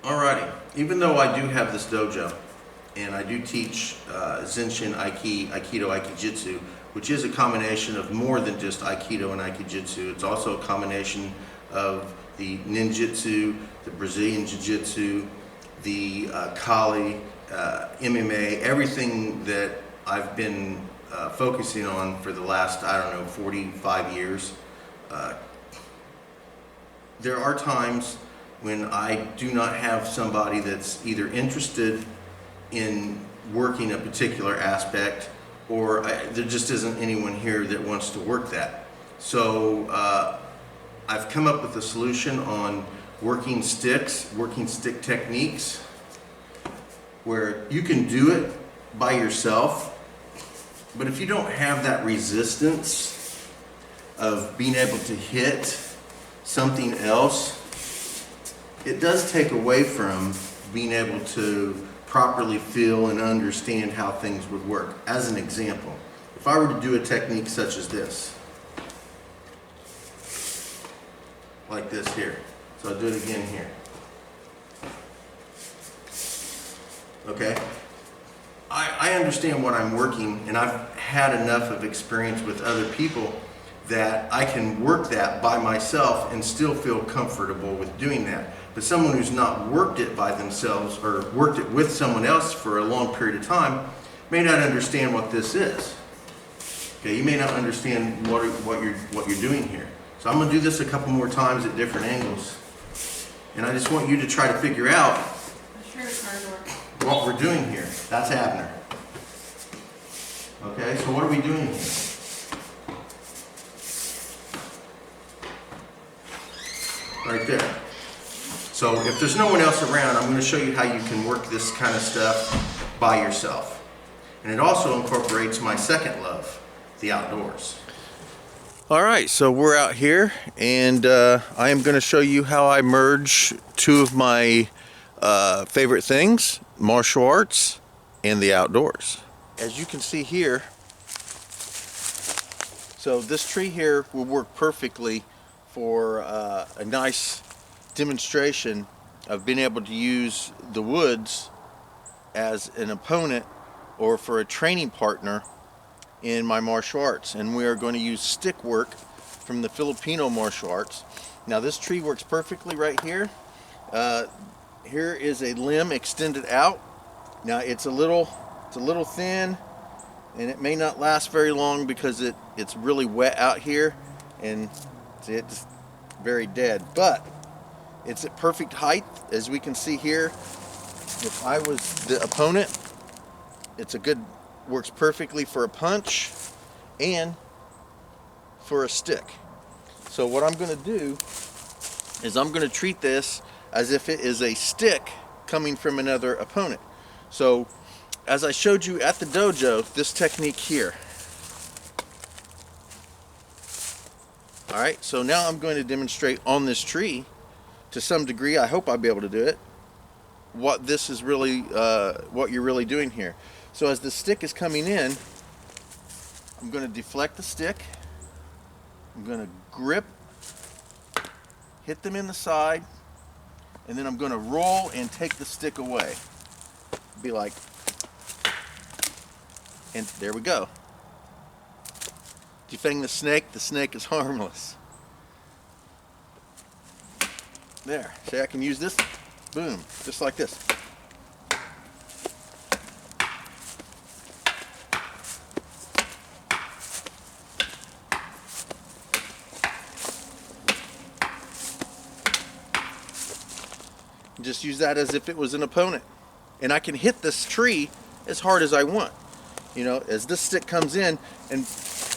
Alrighty, even though I do have this dojo and I do teach Zenshin Aikido, Aikijitsu, which is a combination of more than just Aikido and Aikijitsu. It's also a combination of the ninjutsu, the Brazilian Jiu-Jitsu, the Kali, MMA, everything that I've been focusing on for the last, 45 years. There are times when I do not have somebody that's either interested in working a particular aspect, or there just isn't anyone here that wants to work that. So I've come up with a solution on working stick techniques, where you can do it by yourself, but if you don't have that resistance of being able to hit something else, it does take away from being able to properly feel and understand how things would work. As an example, if I were to do a technique such as this, like this here, so I'll do it again here. Okay? I understand what I'm working, and I've had enough of experience with other people that I can work that by myself and still feel comfortable with doing that. But someone who's not worked it by themselves or worked it with someone else for a long period of time may not understand what this is. Okay, you may not understand what you're doing here. So I'm going to do this a couple more times at different angles, and I just want you to try to figure out what we're doing here. That's Abner. Okay, so what are we doing here? Right there. So if there's no one else around, I'm going to show you how you can work this kind of stuff by yourself. And it also incorporates my second love, the outdoors. All right, so we're out here, and I am going to show you how I merge two of my favorite things, martial arts and the outdoors. As you can see here, so this tree here will work perfectly for a nice demonstration of being able to use the woods as an opponent or for a training partner in my martial arts. And we are going to use stick work from the Filipino martial arts. Now this tree works perfectly right here. Here is a limb extended out. Now it's a little thin, and it may not last very long because it's really wet out here, and it's very dead. But it's at perfect height, as we can see here. If I was the opponent, works perfectly for a punch and for a stick. So what I'm going to do is I'm going to treat this as if it is a stick coming from another opponent. So as I showed you at the dojo, this technique here. Alright, so now I'm going to demonstrate on this tree, to some degree, I hope I'll be able to do it, what this is really, what you're really doing here. So as the stick is coming in, I'm going to deflect the stick, I'm going to grip, hit them in the side, and then I'm going to roll and take the stick away. Be like, and there we go. Defang the snake is harmless. There, see, I can use this, boom, just like this. Just use that as if it was an opponent. And I can hit this tree as hard as I want. You know, as this stick comes in, and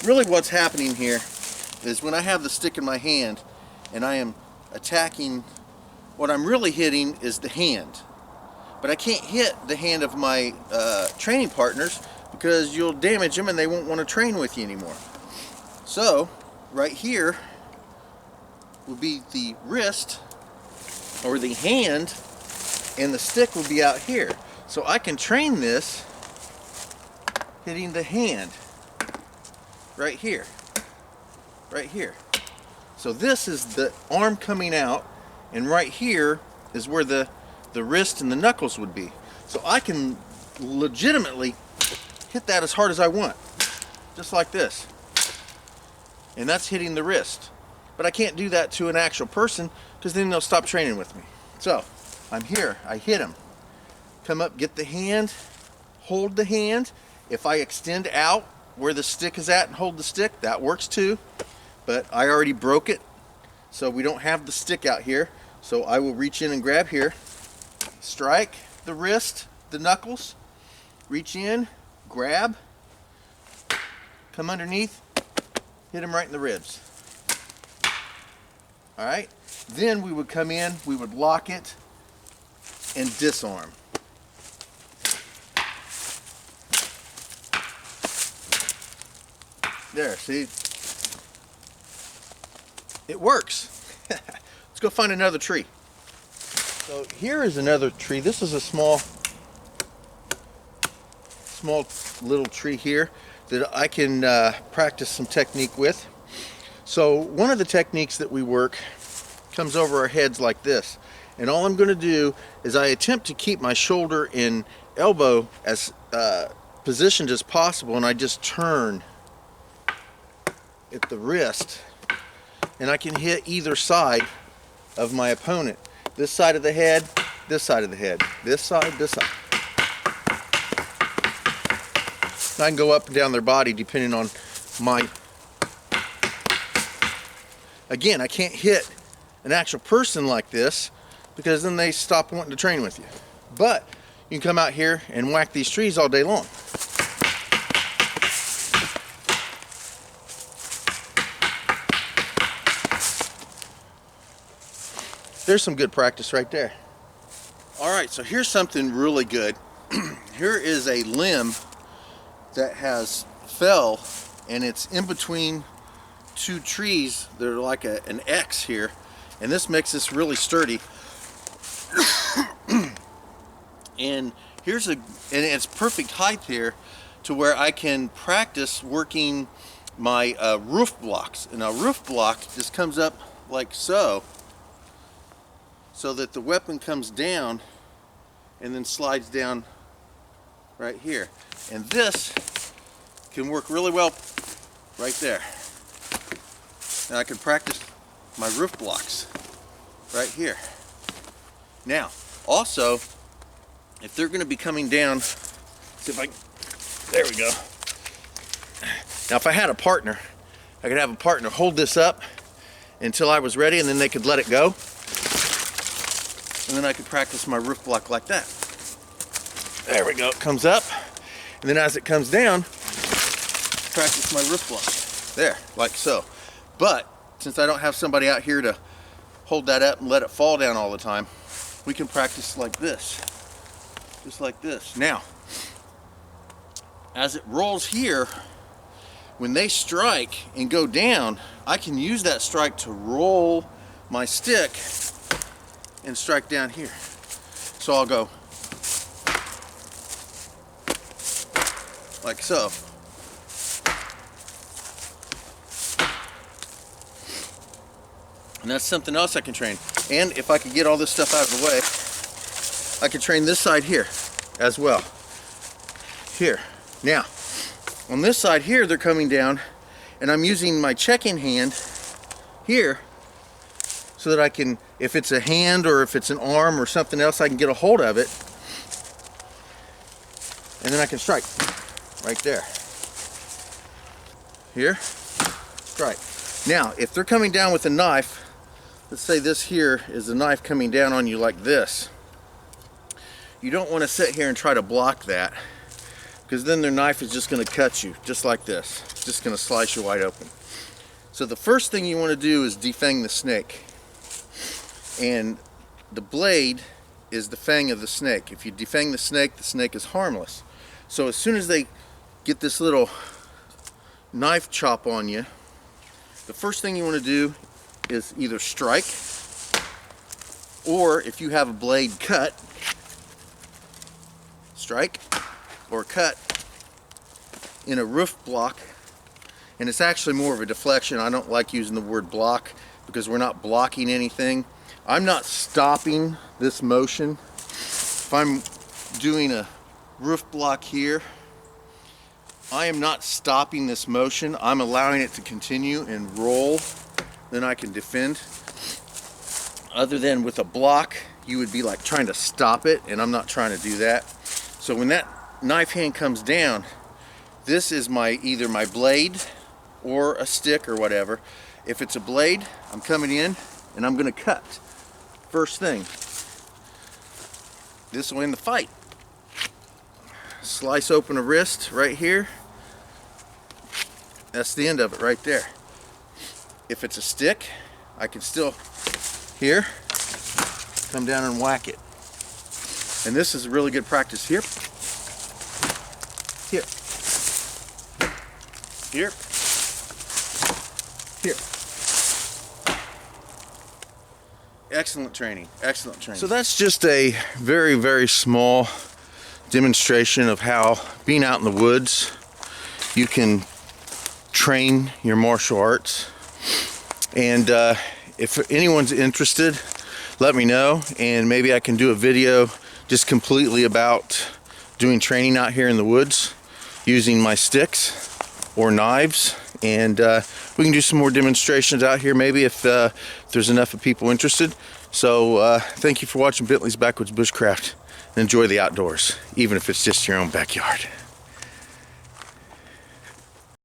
really what's happening here is when I have the stick in my hand and I am attacking, what I'm really hitting is the hand. But I can't hit the hand of my training partners because you'll damage them and they won't want to train with you anymore. So, right here will be the wrist or the hand, and the stick will be out here. So I can train this hitting the hand right here, right here. So this is the arm coming out, and right here is where the the wrist and the knuckles would be. So I can legitimately hit that as hard as I want, just like this. And that's hitting the wrist. But I can't do that to an actual person because then they'll stop training with me. So I'm here, I hit him. Come up, get the hand, hold the hand. If I extend out where the stick is at and hold the stick, that works too. But I already broke it, so we don't have the stick out here. So I will reach in and grab here, strike the wrist, the knuckles, reach in, grab, come underneath, hit him right in the ribs. All right, then we would come in, we would lock it and disarm. There, see? It works. Let's go find another tree. So here is another tree. This is a small little tree here that I can practice some technique with. So one of the techniques that we work comes over our heads like this. And all I'm going to do is I attempt to keep my shoulder and elbow as positioned as possible, and I just turn at the wrist, and I can hit either side of my opponent. This side of the head, this side of the head, this side, this side. I can go up and down their body depending on my... Again, I can't hit an actual person like this because then they stop wanting to train with you. But you can come out here and whack these trees all day long. There's some good practice right there. All right, so here's something really good. Here is a limb that has fell, and it's in between two trees that are like an X here, and this makes this really sturdy. And it's perfect height here to where I can practice working my roof blocks. And a roof block just comes up like so that the weapon comes down and then slides down right here. And this can work really well right there. And I can practice my roof blocks right here. Now, also, if they're going to be coming down, see if I, there we go. Now, if I had a partner, I could have a partner hold this up until I was ready, and then they could let it go. And then I could practice my roof block like that. There we go, it comes up. And then as it comes down, practice my roof block. There, like so. But since I don't have somebody out here to hold that up and let it fall down all the time, we can practice like this. Just like this. Now, as it rolls here, when they strike and go down, I can use that strike to roll my stick and strike down here. So I'll go like so. And that's something else I can train. And if I could get all this stuff out of the way, I could train this side here as well. Here. Now, on this side here, they're coming down, and I'm using my checking hand here so that I can, if it's a hand or if it's an arm or something else, I can get a hold of it. And then I can strike right there. Here, strike. Now, if they're coming down with a knife, let's say this here is a knife coming down on you like this. You don't want to sit here and try to block that, because then their knife is just going to cut you, just like this. It's just going to slice you wide open. So the first thing you want to do is defang the snake. And the blade is the fang of the snake. If you defang the snake is harmless. So as soon as they get this little knife chop on you, the first thing you want to do is either strike, or if you have a blade, cut. Strike or cut in a roof block. And it's actually more of a deflection. I don't like using the word block because we're not blocking anything. I'm not stopping this motion. if I'm doing a roof block here, I am not stopping this motion. I'm allowing it to continue and roll. Then I can defend. Other than with a block, you would be like trying to stop it, and I'm not trying to do that. So when that knife hand comes down, this is either my blade or a stick or whatever. If it's a blade, I'm coming in and I'm gonna cut. First thing, this will end the fight. Slice open a wrist right here. That's the end of it right there. If it's a stick, I can still, here, come down and whack it. And this is a really good practice. Here, here, here, here. Excellent training, excellent training. So that's just a very, very small demonstration of how being out in the woods, you can train your martial arts. And if anyone's interested, let me know, and maybe I can do a video just completely about doing training out here in the woods using my sticks or knives, and we can do some more demonstrations out here maybe if there's enough of people interested. So thank you for watching Bentley's Backwoods Bushcraft, and enjoy the outdoors, even if it's just your own backyard.